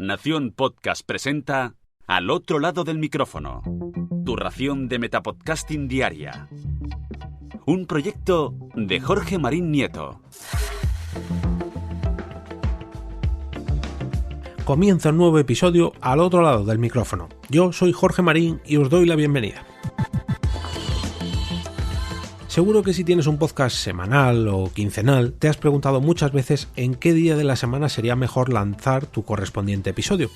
Nación Podcast presenta Al otro lado del micrófono, tu ración de metapodcasting diaria. Un proyecto de Jorge Marín Nieto. Comienza un nuevo episodio Al otro lado del micrófono. Yo soy Jorge Marín y os doy la bienvenida. Seguro que si tienes un podcast semanal o quincenal, te has preguntado muchas veces en qué día de la semana sería mejor lanzar tu correspondiente episodio.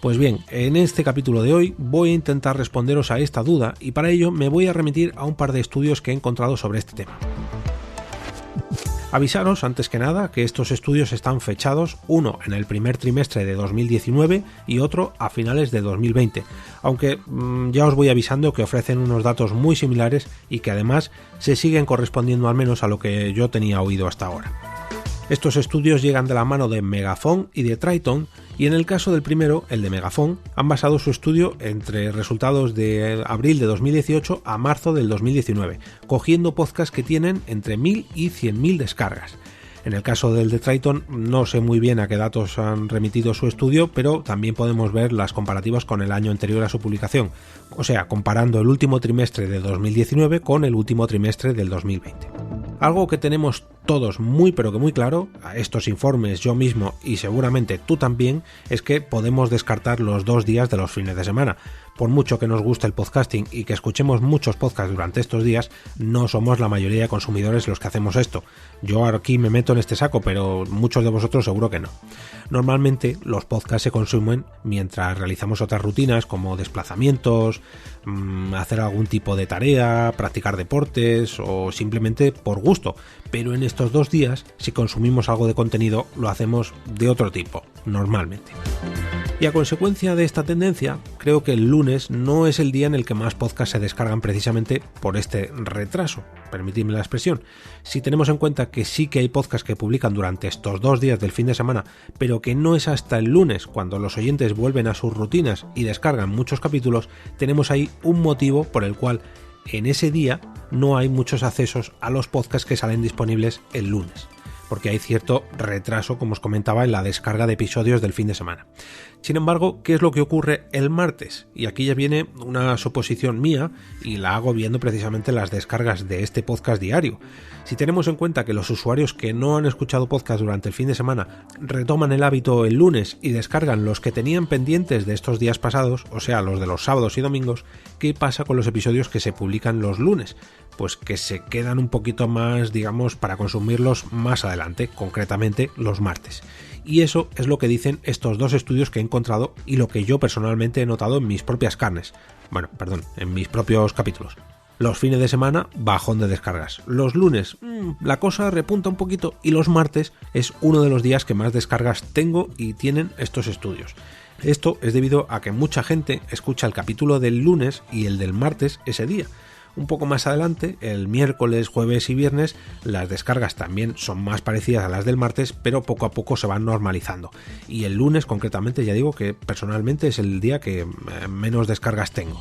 Pues bien, en este capítulo de hoy voy a intentar responderos a esta duda y para ello me voy a remitir a un par de estudios que he encontrado sobre este tema. Avisaros, antes que nada, que estos estudios están fechados, uno en el primer trimestre de 2019 y otro a finales de 2020, aunque ya os voy avisando que ofrecen unos datos muy similares y que además se siguen correspondiendo al menos a lo que yo tenía oído hasta ahora. Estos estudios llegan de la mano de Megaphone y de Triton, y en el caso del primero, el de Megaphone, han basado su estudio entre resultados de abril de 2018 a marzo del 2019, cogiendo podcasts que tienen entre 1000 y 100.000 descargas. En el caso del de Triton no sé muy bien a qué datos han remitido su estudio, pero también podemos ver las comparativas con el año anterior a su publicación, o sea, comparando el último trimestre de 2019 con el último trimestre del 2020. Algo que tenemos todos muy pero que muy claro, a estos informes yo mismo y seguramente tú también, es que podemos descartar los 2 días de los fines de semana. Por mucho que nos guste el podcasting y que escuchemos muchos podcasts durante estos días, no somos la mayoría de consumidores los que hacemos esto. Yo aquí me meto en este saco, pero muchos de vosotros seguro que no. Normalmente los podcasts se consumen mientras realizamos otras rutinas como desplazamientos, hacer algún tipo de tarea, practicar deportes o simplemente por gusto. Pero en estos 2 días, si consumimos algo de contenido, lo hacemos de otro tipo, normalmente. Y a consecuencia de esta tendencia, creo que el lunes no es el día en el que más podcasts se descargan precisamente por este retraso, permitidme la expresión. Si tenemos en cuenta que sí que hay podcasts que publican durante estos 2 días del fin de semana, pero que no es hasta el lunes cuando los oyentes vuelven a sus rutinas y descargan muchos capítulos, tenemos ahí un motivo por el cual en ese día no hay muchos accesos a los podcasts que salen disponibles el lunes, porque hay cierto retraso, como os comentaba, en la descarga de episodios del fin de semana. Sin embargo, ¿qué es lo que ocurre el martes? Y aquí ya viene una suposición mía y la hago viendo precisamente las descargas de este podcast diario. Si tenemos en cuenta que los usuarios que no han escuchado podcast durante el fin de semana retoman el hábito el lunes y descargan los que tenían pendientes de estos días pasados, o sea, los de los sábados y domingos, ¿qué pasa con los episodios que se publican los lunes? Pues que se quedan un poquito más, digamos, para consumirlos más adelante, concretamente los martes. Y eso es lo que dicen estos 2 estudios que he encontrado y lo que yo personalmente he notado en mis propias carnes. En mis propios capítulos. Los fines de semana, bajón de descargas. Los lunes, la cosa repunta un poquito y los martes es uno de los días que más descargas tengo y tienen estos estudios. Esto es debido a que mucha gente escucha el capítulo del lunes y el del martes ese día. Un poco más adelante, el miércoles, jueves y viernes, las descargas también son más parecidas a las del martes, pero poco a poco se van normalizando. Y el lunes, concretamente, ya digo que personalmente es el día que menos descargas tengo.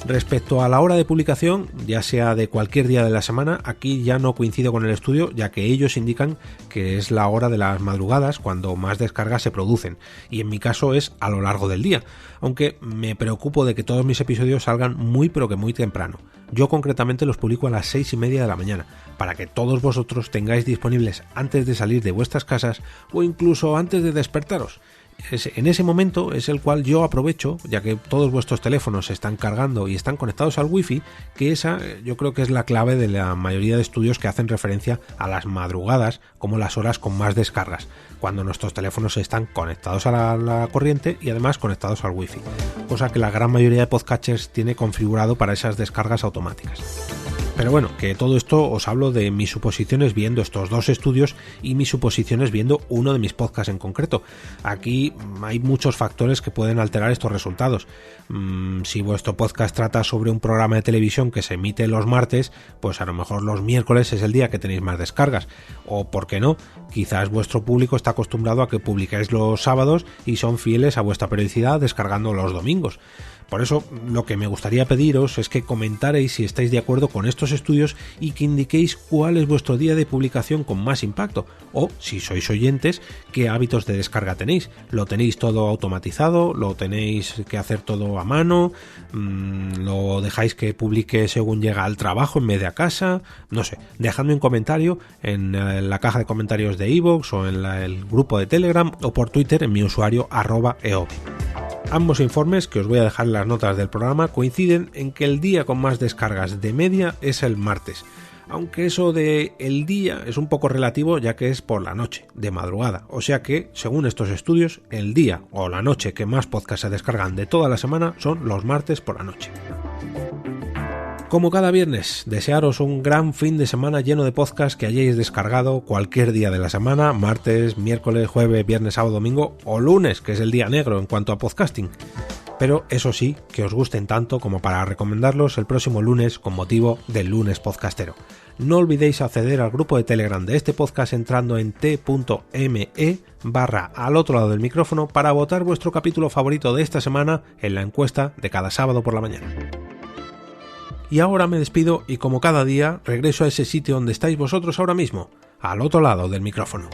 Respecto a la hora de publicación, ya sea de cualquier día de la semana, aquí ya no coincido con el estudio, ya que ellos indican que es la hora de las madrugadas cuando más descargas se producen, y en mi caso es a lo largo del día, aunque me preocupo de que todos mis episodios salgan muy pero que muy temprano. Yo concretamente los publico a las 6:30 de la mañana, para que todos vosotros tengáis disponibles antes de salir de vuestras casas o incluso antes de despertaros. En ese momento es el cual yo aprovecho, ya que todos vuestros teléfonos se están cargando y están conectados al wifi, que esa yo creo que es la clave de la mayoría de estudios que hacen referencia a las madrugadas como las horas con más descargas, cuando nuestros teléfonos están conectados a la corriente y además conectados al wifi, cosa que la gran mayoría de podcatchers tiene configurado para esas descargas automáticas. Pero bueno, que todo esto os hablo de mis suposiciones viendo estos 2 estudios y mis suposiciones viendo uno de mis podcasts en concreto. Aquí hay muchos factores que pueden alterar estos resultados. Si vuestro podcast trata sobre un programa de televisión que se emite los martes, pues a lo mejor los miércoles es el día que tenéis más descargas. O, ¿por qué no? Quizás vuestro público está acostumbrado a que publiquéis los sábados y son fieles a vuestra periodicidad descargando los domingos. Por eso lo que me gustaría pediros es que comentaréis si estáis de acuerdo con estos estudios y que indiquéis cuál es vuestro día de publicación con más impacto, o si sois oyentes, qué hábitos de descarga tenéis. ¿Lo tenéis todo automatizado? ¿Lo tenéis que hacer todo a mano? ¿Lo dejáis que publique según llega al trabajo en vez de a casa? No sé, dejadme un comentario en la caja de comentarios de iVoox o en el grupo de Telegram o por Twitter en mi usuario @eob. Ambos informes, que os voy a dejar en las notas del programa, coinciden en que el día con más descargas de media es el martes, aunque eso de el día es un poco relativo ya que es por la noche, de madrugada, o sea que, según estos estudios, el día o la noche que más podcasts se descargan de toda la semana son los martes por la noche. Como cada viernes, desearos un gran fin de semana lleno de podcasts que hayáis descargado cualquier día de la semana, martes, miércoles, jueves, viernes, sábado, domingo o lunes, que es el día negro en cuanto a podcasting. Pero eso sí, que os gusten tanto como para recomendarlos el próximo lunes con motivo del lunes podcastero. No olvidéis acceder al grupo de Telegram de este podcast entrando en t.me/al otro lado del micrófono para votar vuestro capítulo favorito de esta semana en la encuesta de cada sábado por la mañana. Y ahora me despido y como cada día regreso a ese sitio donde estáis vosotros ahora mismo, al otro lado del micrófono.